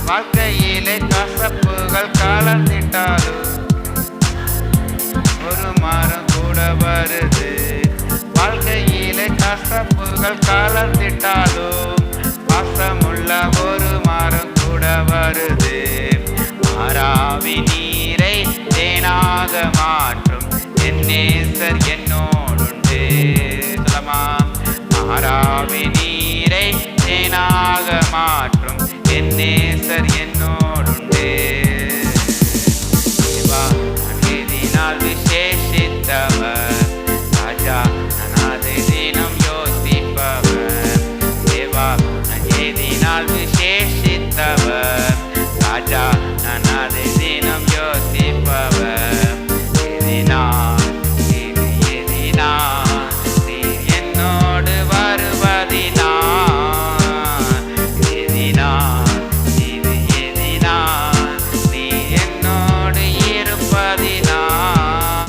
வாழ்க்கையிலே கசப்புகள் கலந்திட்டாலும் ஒரு மரம் கூட வருது. வாழ்க்கையிலே கசப்புகள் கலந்திட்டாலும் பாசமுள்ள ஒரு மரம் கூட வருது. மாறாவி நீரை தேனாக மாற்றும் என் நேசர் என்னோடுண்டு. சொல்லமா, மாறாவி நீரை தேனாக மாற்றும் என் நேசர்